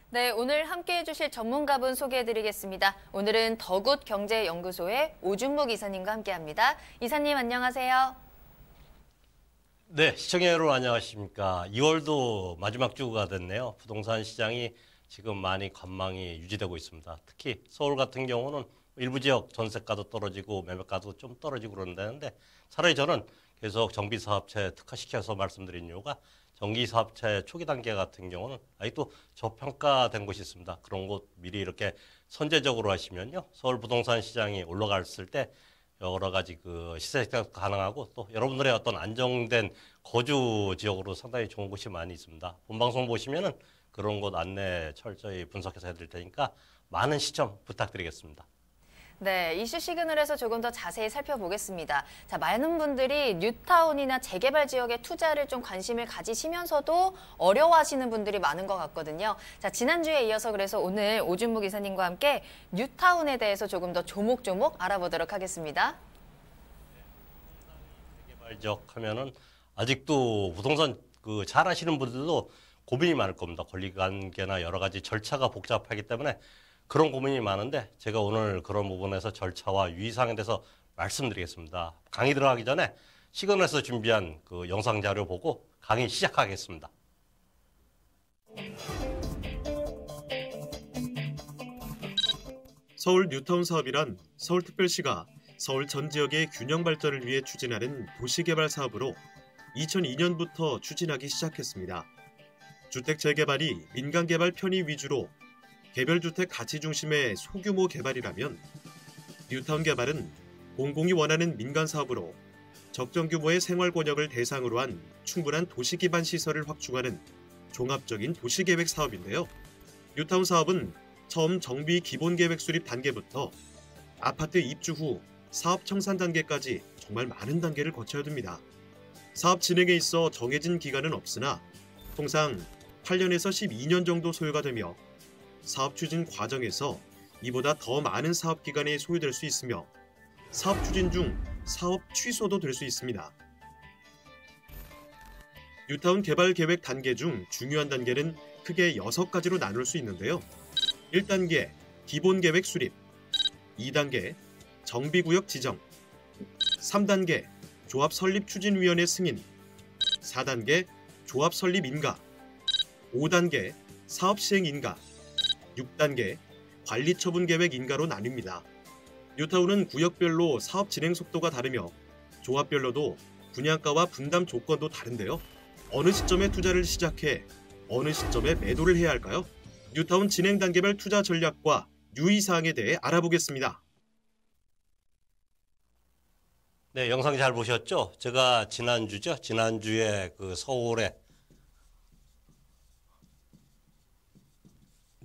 네, 오늘 함께해 주실 전문가분 소개해드리겠습니다. 오늘은 더굿경제연구소의 오준목 이사님과 함께합니다. 이사님 안녕하세요. 네, 시청자 여러분 안녕하십니까. 2월도 마지막 주가 됐네요. 부동산 시장이 지금 많이 관망이 유지되고 있습니다. 특히 서울 같은 경우는 일부 지역 전세가도 떨어지고 매매가도 좀 떨어지고 그런다는데 차라리 저는 계속 정비사업체에 특화시켜서 말씀드린 이유가 정기사업체 초기 단계 같은 경우는 아직도 저평가된 곳이 있습니다. 그런 곳 미리 이렇게 선제적으로 하시면요. 서울 부동산 시장이 올라갔을 때 여러 가지 그 시세 획득 가능하고 또 여러분들의 어떤 안정된 거주 지역으로 상당히 좋은 곳이 많이 있습니다. 본방송 보시면은 그런 곳 안내 철저히 분석해서 해드릴 테니까 많은 시청 부탁드리겠습니다. 네, 이슈 시그널에서 조금 더 자세히 살펴보겠습니다. 자, 많은 분들이 뉴타운이나 재개발 지역에 투자를 좀 관심을 가지시면서도 어려워하시는 분들이 많은 것 같거든요. 자, 지난주에 이어서 그래서 오늘 오준목 이사님과 함께 뉴타운에 대해서 조금 더 조목조목 알아보도록 하겠습니다. 재개발 지역 하면은 아직도 부동산 잘 하시는 분들도 고민이 많을 겁니다. 권리관계나 여러 가지 절차가 복잡하기 때문에 그런 고민이 많은데 제가 오늘 그런 부분에서 절차와 유의사항에 대해서 말씀드리겠습니다. 강의 들어가기 전에 시그널에서 준비한 그 영상 자료 보고 강의 시작하겠습니다. 서울 뉴타운 사업이란 서울특별시가 서울 전 지역의 균형 발전을 위해 추진하는 도시개발 사업으로 2002년부터 추진하기 시작했습니다. 주택 재개발이 민간개발 편의 위주로 개별주택 가치 중심의 소규모 개발이라면 뉴타운 개발은 공공이 원하는 민간 사업으로 적정 규모의 생활 권역을 대상으로 한 충분한 도시 기반 시설을 확충하는 종합적인 도시계획 사업인데요. 뉴타운 사업은 처음 정비 기본계획 수립 단계부터 아파트 입주 후 사업 청산 단계까지 정말 많은 단계를 거쳐야 됩니다. 사업 진행에 있어 정해진 기간은 없으나 통상 8년에서 12년 정도 소요가 되며 사업 추진 과정에서 이보다 더 많은 사업 기간이 소요될 수 있으며 사업 추진 중 사업 취소도 될 수 있습니다. 뉴타운 개발 계획 단계 중 중요한 단계는 크게 6가지로 나눌 수 있는데요. 1단계 기본 계획 수립, 2단계 정비구역 지정, 3단계 조합 설립 추진위원회 승인, 4단계 조합 설립 인가, 5단계 사업 시행 인가, 6단계 관리 처분 계획 인가로 나뉩니다. 뉴타운은 구역별로 사업 진행 속도가 다르며 조합별로도 분양가와 분담 조건도 다른데요. 어느 시점에 투자를 시작해 어느 시점에 매도를 해야 할까요? 뉴타운 진행 단계별 투자 전략과 유의사항에 대해 알아보겠습니다. 네, 영상 잘 보셨죠? 제가 지난주에 그 서울에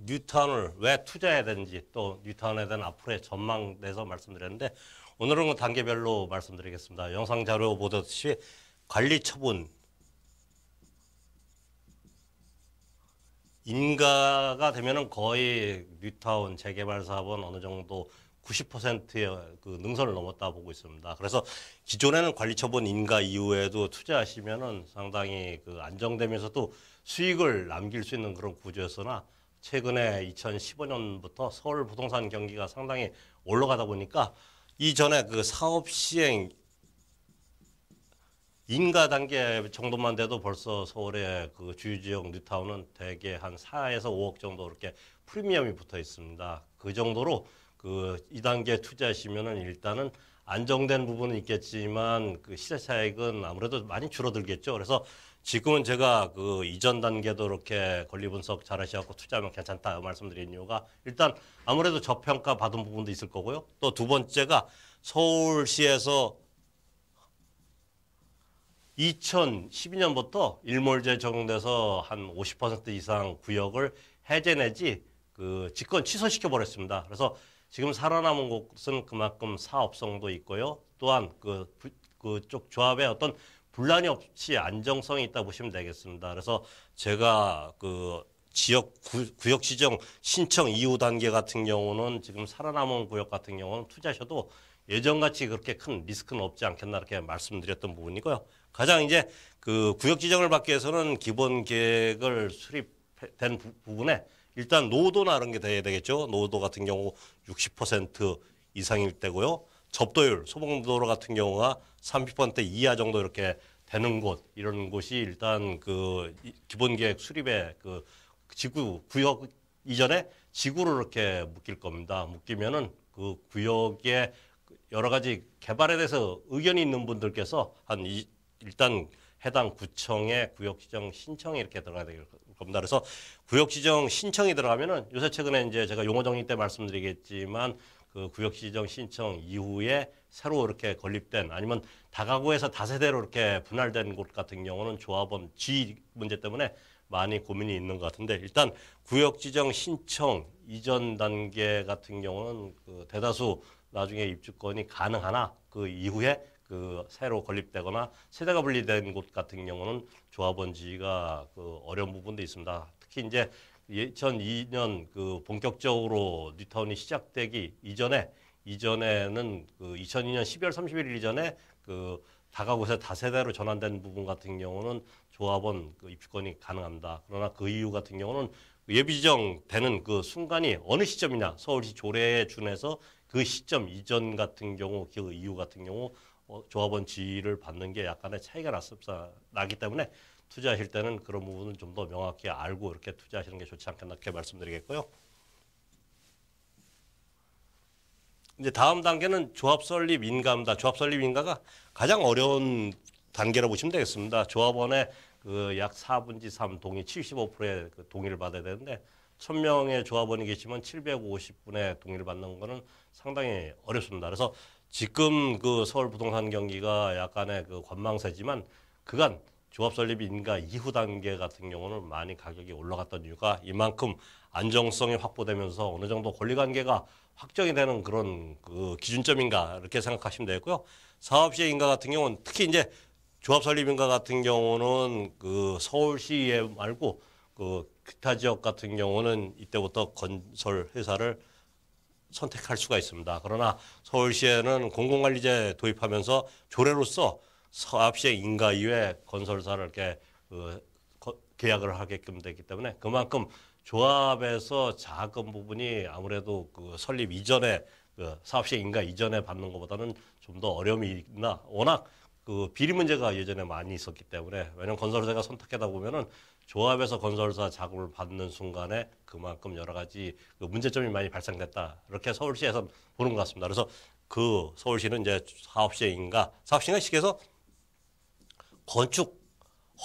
뉴타운을 왜 투자해야 되는지 또 뉴타운에 대한 앞으로의 전망에 대해서 말씀드렸는데 오늘은 단계별로 말씀드리겠습니다. 영상 자료 보듯이 관리 처분 인가가 되면은 거의 뉴타운 재개발 사업은 어느 정도 90%의 그 능선을 넘었다 보고 있습니다. 그래서 기존에는 관리 처분 인가 이후에도 투자하시면은 상당히 그 안정되면서도 수익을 남길 수 있는 그런 구조였으나 최근에 2015년부터 서울 부동산 경기가 상당히 올라가다 보니까 이전에 그 사업 시행 인가 단계 정도만 돼도 벌써 서울의 그 주요 지역 뉴타운은 대개 한 4에서 5억 정도 이렇게 프리미엄이 붙어 있습니다. 그 정도로 그 2단계 투자하시면은 일단은 안정된 부분은 있겠지만 그 시세 차익은 아무래도 많이 줄어들겠죠. 그래서 지금은 제가 그 이전 단계도 이렇게 권리 분석 잘 하셔갖고 투자하면 괜찮다 말씀드린 이유가 일단 아무래도 저평가 받은 부분도 있을 거고요. 또 두 번째가 서울시에서 2012년부터 일몰제 적용돼서 한 50% 이상 구역을 해제 내지 그 직권 취소시켜 버렸습니다. 그래서 지금 살아남은 곳은 그만큼 사업성도 있고요. 또한 그쪽 조합에 어떤 분란이 없이 안정성이 있다 보시면 되겠습니다. 그래서 제가 그 지역 구역 지정 신청 이후 단계 같은 경우는 지금 살아남은 구역 같은 경우는 투자하셔도 예전같이 그렇게 큰 리스크는 없지 않겠나 이렇게 말씀드렸던 부분이고요. 가장 이제 그 구역 지정을 받기 위해서는 기본 계획을 수립 된 부분에 일단 노도나 이런 게 돼야 되겠죠. 노도 같은 경우 60% 이상일 때고요. 접도율, 소봉도로 같은 경우가 30% 이하 정도 이렇게 되는 곳, 이런 곳이 일단 그 기본계획 수립의 그 지구 구역 이전에 지구를 이렇게 묶일 겁니다. 묶이면은 그 구역에 여러 가지 개발에 대해서 의견이 있는 분들께서 일단 해당 구청의 구역 지정 신청이 이렇게 들어가야 될 겁니다. 그래서 구역 지정 신청이 들어가면은 요새 최근에 이제 제가 용어 정리 때 말씀드리겠지만 그 구역 지정 신청 이후에 새로 이렇게 건립된 아니면 다가구에서 다세대로 이렇게 분할된 곳 같은 경우는 조합원 G 문제 때문에 많이 고민이 있는 것 같은데 일단 구역 지정 신청 이전 단계 같은 경우는 그 대다수 나중에 입주권이 가능하나 그 이후에 그 새로 건립되거나 세대가 분리된 곳 같은 경우는 조합원 지위가 그 어려운 부분도 있습니다. 특히 이제 2002년 그 본격적으로 뉴타운이 시작되기 이전에는 그 2002년 12월 31일 이전에 그 다가구에서 다세대로 전환된 부분 같은 경우는 조합원 그 입주권이 가능합니다. 그러나 그 이후 같은 경우는 예비 지정되는 그 순간이 어느 시점이냐 서울시 조례에 준해서 그 시점 이전 같은 경우 그 이후 같은 경우 조합원 지위를 받는 게 약간의 차이가 나기 때문에 투자하실 때는 그런 부분은 좀 더 명확히 알고 이렇게 투자하시는 게 좋지 않겠나 이렇게 말씀드리겠고요. 이제 다음 단계는 조합 설립 인가입니다. 조합 설립 인가가 가장 어려운 단계라고 보시면 되겠습니다. 조합원의 그 약 4분의 3 동의 75%의 그 동의를 받아야 되는데 1000명의 조합원이 계시면 750분의 동의를 받는 거는 상당히 어렵습니다. 그래서 지금 그 서울 부동산 경기가 약간의 그 관망세지만 그간 조합 설립 인가 이후 단계 같은 경우는 많이 가격이 올라갔던 이유가 이만큼 안정성이 확보되면서 어느 정도 권리관계가 확정이 되는 그런 그 기준점인가 이렇게 생각하시면 되고요. 사업시의 인가 같은 경우는 특히 이제 조합 설립 인가 같은 경우는 그 서울시에 말고 그 기타 지역 같은 경우는 이때부터 건설 회사를 선택할 수가 있습니다. 그러나 서울시에는 공공관리제 도입하면서 조례로서 사업시의 인가 이외에 건설사를 이렇게 계약을 하게끔 되기 때문에 그만큼 조합에서 작은 부분이 아무래도 그 설립 이전에 그 사업시의 인가 이전에 받는 것보다는 좀 더 어려움이 있나 워낙 그 비리 문제가 예전에 많이 있었기 때문에 왜냐하면 건설사가 선택하다 보면은 조합에서 건설사 작업을 받는 순간에 그만큼 여러 가지 그 문제점이 많이 발생됐다 이렇게 서울시에서 보는 것 같습니다. 그래서 그 서울시는 이제 사업시의 인가 시에서 건축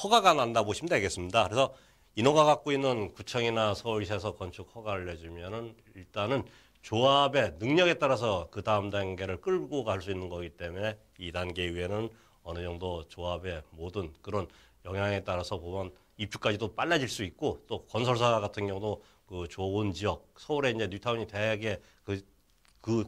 허가가 난다 보시면 되겠습니다. 그래서 인허가 갖고 있는 구청이나 서울시에서 건축 허가를 내주면은 일단은 조합의 능력에 따라서 그 다음 단계를 끌고 갈 수 있는 거기 때문에 이 단계 이후에는 어느 정도 조합의 모든 그런 영향에 따라서 보면 입주까지도 빨라질 수 있고 또 건설사 같은 경우도 그 좋은 지역 서울에 이제 뉴타운이 대개 그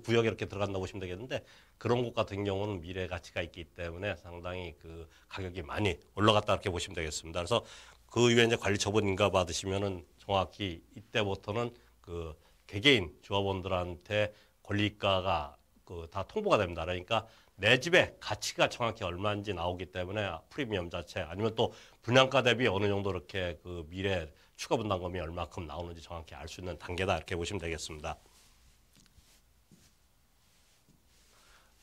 구역에 이렇게 들어간다고 보시면 되겠는데 그런 곳 같은 경우는 미래 가치가 있기 때문에 상당히 그 가격이 많이 올라갔다 이렇게 보시면 되겠습니다. 그래서 그 이후에 이제 관리 처분 인가 받으시면은 정확히 이때부터는 그 개개인 조합원들한테 권리가가 그 다 통보가 됩니다. 그러니까 내 집의 가치가 정확히 얼마인지 나오기 때문에 프리미엄 자체 아니면 또 분양가 대비 어느 정도 이렇게 그 미래 추가 분담금이 얼마큼 나오는지 정확히 알 수 있는 단계다 이렇게 보시면 되겠습니다.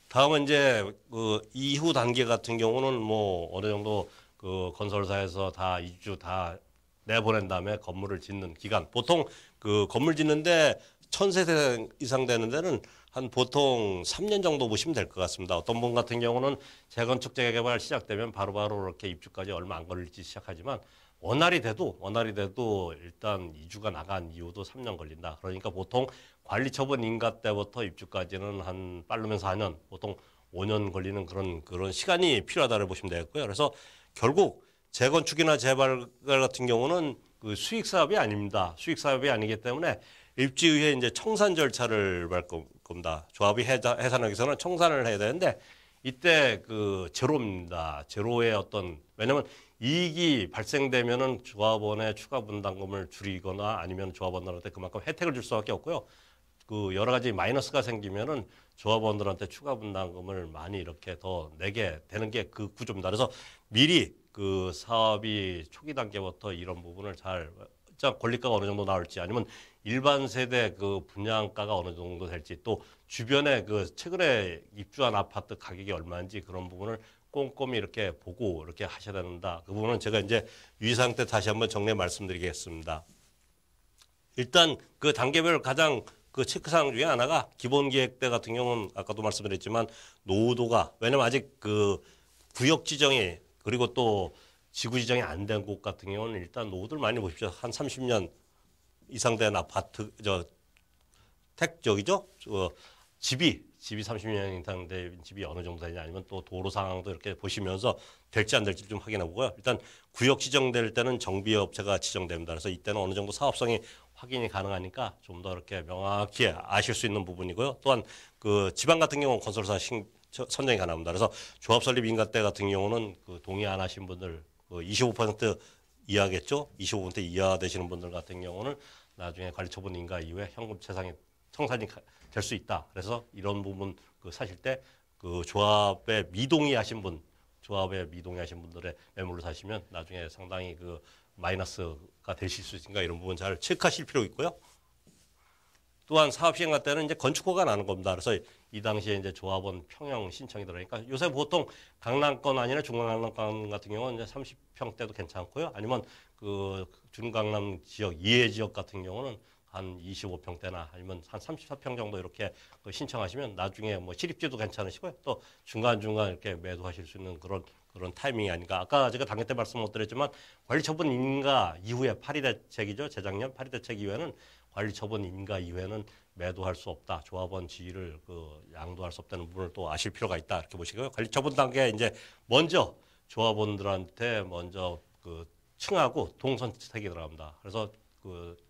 다음은 이제 그 이후 단계 같은 경우는 뭐 어느 정도 그 건설사에서 다 입주 다 내보낸 다음에 건물을 짓는 기간 보통 그 건물 짓는데 1000세대 이상 되는 데는 한 보통 3년 정도 보시면 될 것 같습니다. 어떤 분 같은 경우는 재건축 재개발 시작되면 바로바로 이렇게 입주까지 얼마 안 걸릴지 시작하지만 원활히 돼도 일단 이주가 나간 이후도 3년 걸린다. 그러니까 보통 관리처분 인가 때부터 입주까지는 한 빠르면 4년, 보통 5년 걸리는 그런 시간이 필요하다고 보시면 되겠고요. 그래서 결국 재건축이나 재개발 같은 경우는 그 수익 사업이 아닙니다. 수익 사업이 아니기 때문에 입주위에 이제 청산 절차를 밟을 겁니다. 조합이 해산하기 위해서는 청산을 해야 되는데 이때 그 제로입니다. 제로의 왜냐면 이익이 발생되면은 조합원의 추가 분담금을 줄이거나 아니면 조합원들한테 그만큼 혜택을 줄 수밖에 없고요. 그 여러 가지 마이너스가 생기면은 조합원들한테 추가 분담금을 많이 이렇게 더 내게 되는 게 그 구조입니다. 그래서 미리 그 사업이 초기 단계부터 이런 부분을 잘 진짜 권리가가 어느 정도 나올지 아니면 일반 세대 그 분양가가 어느 정도 될지 또 주변에 그 최근에 입주한 아파트 가격이 얼마인지 그런 부분을 꼼꼼히 이렇게 보고 이렇게 하셔야 된다. 그 부분은 제가 이제 유의사항 때 다시 한번 정리해 말씀드리겠습니다. 일단 그 단계별 가장 그 체크사항 중에 하나가 기본계획대 같은 경우는 아까도 말씀드렸지만 노후도가 왜냐면 아직 그 구역 지정이 그리고 또 지구 지정이 안 된 곳 같은 경우는 일단 노후들 많이 보십시오. 한 30년 이상 된 아파트 집이 30년 이상 된 집이 어느 정도 되냐 아니면 또 도로 상황도 이렇게 보시면서 될지 안 될지 좀 확인해 보고요. 일단 구역 지정될 때는 정비업체가 지정됩니다. 그래서 이때는 어느 정도 사업성이 확인이 가능하니까 좀 더 이렇게 명확히 아실 수 있는 부분이고요. 또한 그 지방 같은 경우는 건설사 선정이 가능합니다. 그래서 조합 설립 인가 때 같은 경우는 그 동의 안 하신 분들 25% 이하겠죠. 25% 이하 되시는 분들 같은 경우는 나중에 관리처분 인가 이후에 현금 채상이 청산이 될 수 있다. 그래서 이런 부분 그 사실 때 그 조합에 미동의하신 분들의 매물로 사시면 나중에 상당히 그 마이너스가 되실 수 있으니까 이런 부분 잘 체크하실 필요가 있고요. 또한 사업 시행할 때는 이제 건축허가 나는 겁니다. 그래서 이 당시에 이제 조합원 평형 신청이 들어가니까 요새 보통 강남권 아니라 중강남권 같은 경우는 이제 30평대도 괜찮고요. 아니면 그 중강남 지역 이해 지역 같은 경우는 한 25평대나 아니면 한 34평 정도 이렇게 신청하시면 나중에 뭐 시립지도 괜찮으시고요. 또 중간중간 이렇게 매도하실 수 있는 그런 타이밍이 아닌가. 아까 제가 당일 때 말씀 못 드렸지만 관리처분 인가 이후에 8일 대책이죠. 재작년 8일 대책 이후에는 관리처분 인가 이후에는 매도할 수 없다. 조합원 지위를 양도할 수 없다는 부분을 또 아실 필요가 있다. 이렇게 보시고요. 관리처분 단계에 이제 먼저 조합원들한테 먼저 층하고 동선택이 들어갑니다. 그래서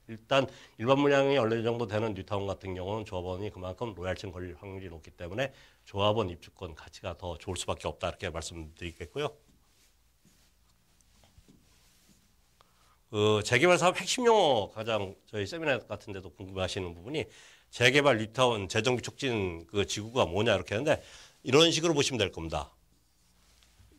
일단 일반 물량이 어느 정도 되는 뉴타운 같은 경우는 조합원이 그만큼 로얄층 걸릴 확률이 높기 때문에 조합원 입주권 가치가 더 좋을 수밖에 없다 이렇게 말씀드리겠고요. 재개발 사업 핵심 용어 가장 저희 세미나 같은 데도 궁금해하시는 부분이 재개발 뉴타운 재정비 촉진 그 지구가 뭐냐 이렇게 하는데 이런 식으로 보시면 될 겁니다.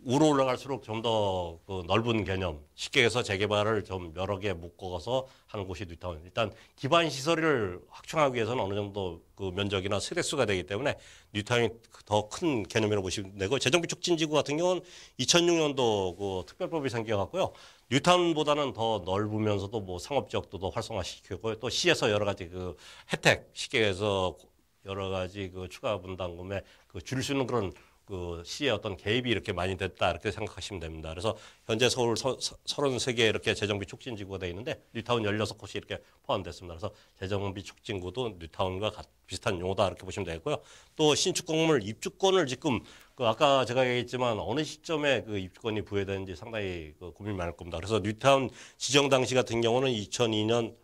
우로 올라갈수록 좀 더 넓은 개념, 쉽게 해서 재개발을 좀 여러 개 묶어서 하는 곳이 뉴타운. 일단 기반 시설을 확충하기 위해서는 어느 정도 그 면적이나 세대수가 되기 때문에 뉴타운이 더 큰 개념이라고 보시면 되고 재정비 촉진 지구 같은 경우는 2006년도 그 특별법이 생겨갖고요. 뉴타운보다는 더 넓으면서도 뭐 상업지역도 더 활성화시키고 또 시에서 여러 가지 그 혜택, 쉽게 해서 여러 가지 그 추가 분담금에 줄 수 있는 그런 그 시의 어떤 개입이 이렇게 많이 됐다 이렇게 생각하시면 됩니다. 그래서 현재 서울 33개 이렇게 재정비 촉진지구가 되어 있는데 뉴타운 16곳이 이렇게 포함됐습니다. 그래서 재정비 촉진구도 뉴타운과 비슷한 용어다 이렇게 보시면 되겠고요. 또 신축 건물 입주권을 지금 아까 제가 얘기했지만 어느 시점에 그 입주권이 부여되는지 상당히 고민이 많을 겁니다. 그래서 뉴타운 지정 당시 같은 경우는 2002년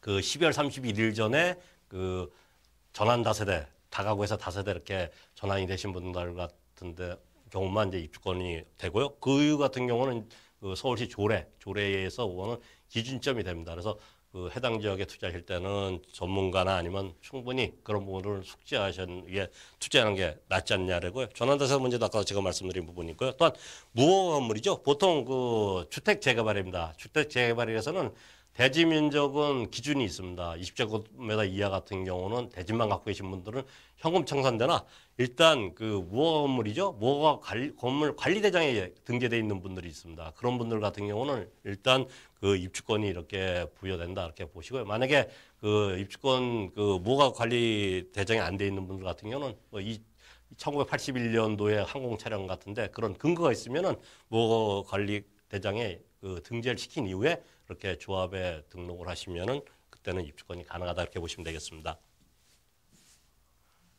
그 12월 31일 전에 그 전환 다세대 다가구에서 다세대 이렇게 전환이 되신 분들 같은데 경우만 이제 입주권이 되고요. 그 이유 같은 경우는 그 서울시 조례에 의해서 그거는 기준점이 됩니다. 그래서 그 해당 지역에 투자하실 때는 전문가나 아니면 충분히 그런 부분을 숙지하시는 게 투자하는 게 낫지 않냐라고요. 전환다세대 문제도 아까 제가 말씀드린 부분이고요. 또한 무허가 건물이죠. 보통 그 주택 재개발입니다. 주택 재개발에서는 대지 면적은 기준이 있습니다. 20제곱미터 이하 같은 경우는 대지만 갖고 계신 분들은 현금 청산되나 일단 그 무허가 건물이죠. 무허가 건물 관리대장에 등재되어 있는 분들이 있습니다. 그런 분들 같은 경우는 일단 그 입주권이 이렇게 부여된다 이렇게 보시고요. 만약에 그 입주권 그 무허가 관리대장에 안 돼 있는 분들 같은 경우는 뭐 1981년도에 항공 촬영 같은데 그런 근거가 있으면은 무허가 관리대장에 그 등재를 시킨 이후에 이렇게 조합에 등록을 하시면은 그때는 입주권이 가능하다 이렇게 보시면 되겠습니다.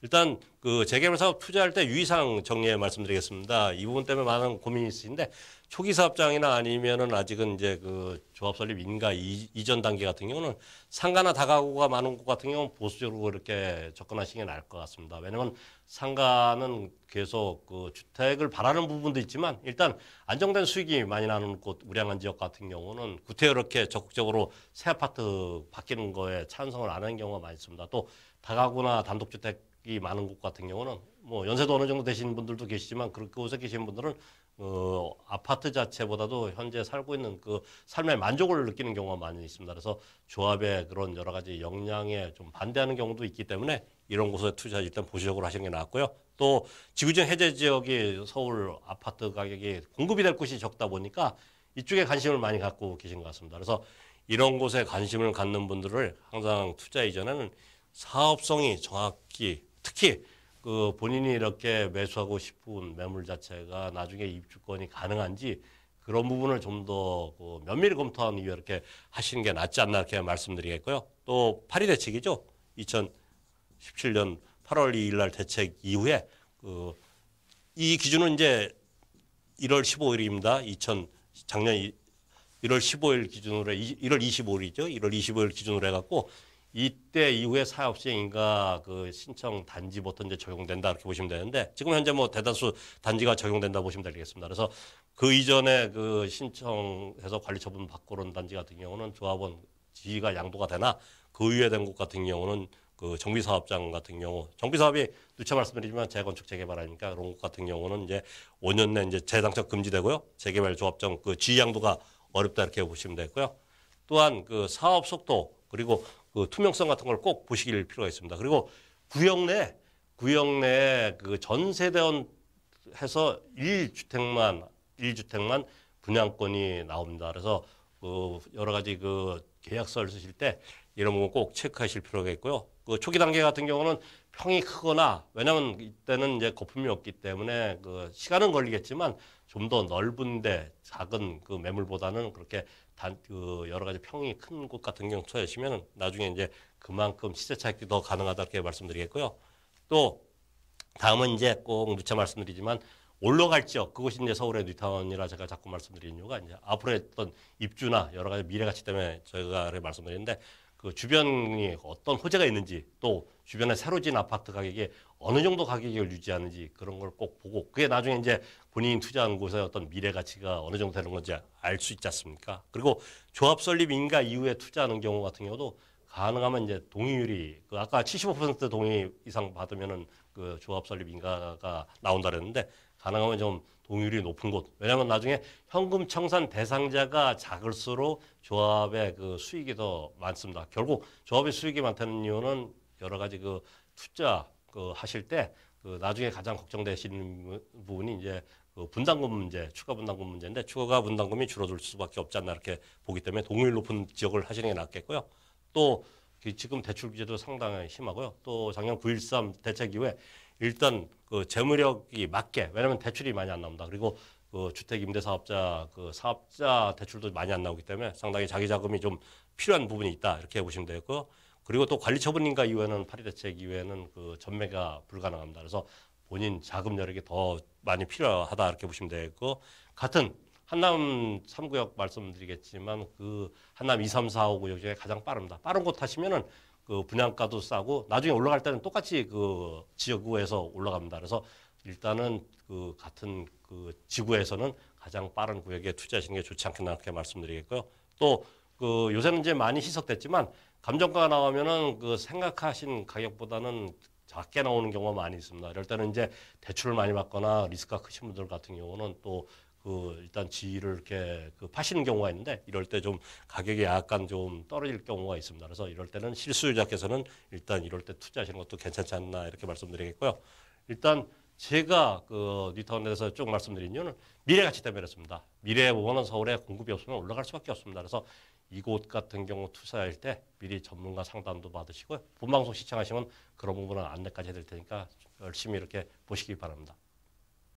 일단 그 재개발 사업 투자할 때 유의사항 정리해 말씀드리겠습니다. 이 부분 때문에 많은 고민이 있으신데 초기 사업장이나 아니면은 아직은 이제 그 조합 설립 인가 이전 단계 같은 경우는 상가나 다가구가 많은 곳 같은 경우는 보수적으로 이렇게 접근하시는 게 나을 것 같습니다. 왜냐면 상가는 계속 그 주택을 바라는 부분도 있지만 일단 안정된 수익이 많이 나는 곳 우량한 지역 같은 경우는 구태 이렇게 적극적으로 새 아파트 바뀌는 거에 찬성을 안 하는 경우가 많이 있습니다. 또 다가구나 단독주택이 많은 곳 같은 경우는 뭐 연세도 어느 정도 되시는 분들도 계시지만 그곳에 계신 분들은 아파트 자체보다도 현재 살고 있는 그 삶의 만족을 느끼는 경우가 많이 있습니다. 그래서 조합의 그런 여러 가지 역량에 좀 반대하는 경우도 있기 때문에 이런 곳에 투자 일단 보수적으로 하시는 게 낫고요. 또 지구촌 해제 지역이 서울 아파트 가격이 공급이 될 곳이 적다 보니까 이쪽에 관심을 많이 갖고 계신 것 같습니다. 그래서 이런 곳에 관심을 갖는 분들을 항상 투자 이전에는 사업성이 정확히 특히 그 본인이 이렇게 매수하고 싶은 매물 자체가 나중에 입주권이 가능한지 그런 부분을 좀 더 그 면밀히 검토한 이후에 이렇게 하시는 게 낫지 않나 이렇게 말씀드리겠고요. 또 파리 대책이죠. 2017년 8월 2일 날 대책 이후에 이 기준은 이제 1월 15일입니다. 작년 1월 15일 기준으로 1월 25일이죠. 1월 25일 기준으로 해갖고 이때 이후에 사업시행인가 그 신청 단지부터 이제 적용된다 이렇게 보시면 되는데 지금 현재 뭐 대다수 단지가 적용된다 보시면 되겠습니다. 그래서 그 이전에 그 신청해서 관리 처분 받고 그런 단지 같은 경우는 조합원 지위가 양도가 되나 그 이후에 된 곳 같은 경우는 그 정비사업장 같은 경우 정비사업이 누차 말씀드리지만 재건축 재개발 아닙니까? 그런 곳 같은 경우는 이제 5년 내 이제 재당첨 금지되고요. 재개발 조합장 그 지위 양도가 어렵다 이렇게 보시면 되고요. 또한 그 사업 속도 그리고 그 투명성 같은 걸 꼭 보시길 필요가 있습니다. 그리고 구역 내 그 전세대원 해서 1주택만 분양권이 나옵니다. 그래서 그 여러 가지 그 계약서를 쓰실 때 이런 부분 꼭 체크하실 필요가 있고요. 그 초기 단계 같은 경우는 평이 크거나 왜냐하면 이때는 이제 거품이 없기 때문에 그 시간은 걸리겠지만 좀 더 넓은데 작은 그 매물보다는 그렇게 그 여러 가지 평이 큰 곳 같은 경우 투자하시면 나중에 이제 그만큼 시세 차익이 더 가능하다 이렇게 말씀드리겠고요. 또 다음은 이제 꼭 누차 말씀드리지만 올라갈 지역 그곳이 이제 서울의 뉴타운이라 제가 자꾸 말씀드리는 이유가 이제 앞으로 했던 입주나 여러 가지 미래 가치 때문에 저희가 말씀드리는데 그 주변이 어떤 호재가 있는지 또 주변에 새로 지은 아파트 가격이 어느 정도 가격을 유지하는지 그런 걸 꼭 보고 그게 나중에 이제 본인이 투자한 곳의 어떤 미래 가치가 어느 정도 되는 건지 알 수 있지 않습니까? 그리고 조합 설립 인가 이후에 투자하는 경우 같은 경우도 가능하면 이제 동의율이 그 아까 75% 동의 이상 받으면은 그 조합 설립 인가가 나온다 그랬는데 가능하면 좀 동의율이 높은 곳. 왜냐하면 나중에 현금 청산 대상자가 작을수록 조합의 그 수익이 더 많습니다. 결국 조합의 수익이 많다는 이유는 여러 가지 그 투자 그 하실 때 그 나중에 가장 걱정되시는 부분이 이제 그 분담금 문제, 추가 분담금 문제인데 추가 분담금이 줄어들 수밖에 없지 않나 이렇게 보기 때문에 동의율 높은 지역을 하시는 게 낫겠고요. 또 지금 대출 규제도 상당히 심하고요. 또 작년 9.13 대책 이후에 일단 그 재무력이 맞게 왜냐하면 대출이 많이 안 나옵니다. 그리고 그 주택 임대 사업자 그 사업자 대출도 많이 안 나오기 때문에 상당히 자기 자금이 좀 필요한 부분이 있다 이렇게 보시면 되고요. 그리고 또 관리 처분인가 이후에는 파리 대책 이후에는 그 전매가 불가능합니다. 그래서 본인 자금 여력이 더 많이 필요하다 이렇게 보시면 되고 같은 한남 3구역 말씀드리겠지만 그 한남 2, 3, 4, 5구역 중에 가장 빠릅니다. 빠른 곳 하시면은 그 분양가도 싸고 나중에 올라갈 때는 똑같이 그 지역구에서 올라갑니다. 그래서 일단은 그 같은 그 지구에서는 가장 빠른 구역에 투자하시는 게 좋지 않겠나 이렇게 말씀드리겠고요. 또 그 요새는 이제 많이 희석됐지만 감정가가 나오면은 그 생각하신 가격보다는 작게 나오는 경우가 많이 있습니다. 이럴 때는 이제 대출을 많이 받거나 리스크가 크신 분들 같은 경우는 또 그 일단 지위를 이렇게 그 파시는 경우가 있는데 이럴 때 좀 가격이 약간 좀 떨어질 경우가 있습니다. 그래서 이럴 때는 실수요자께서는 일단 이럴 때 투자하시는 것도 괜찮지 않나 이렇게 말씀드리겠고요. 일단 제가 그 뉴타운에서 쭉 말씀드린 이유는 미래 가치 때문에 그렇습니다. 미래에 보면은 서울에 공급이 없으면 올라갈 수밖에 없습니다. 그래서 이곳 같은 경우 투자할 때 미리 전문가 상담도 받으시고요. 본방송 시청하시면 그런 부분은 안내까지 해드릴 테니까 열심히 이렇게 보시기 바랍니다.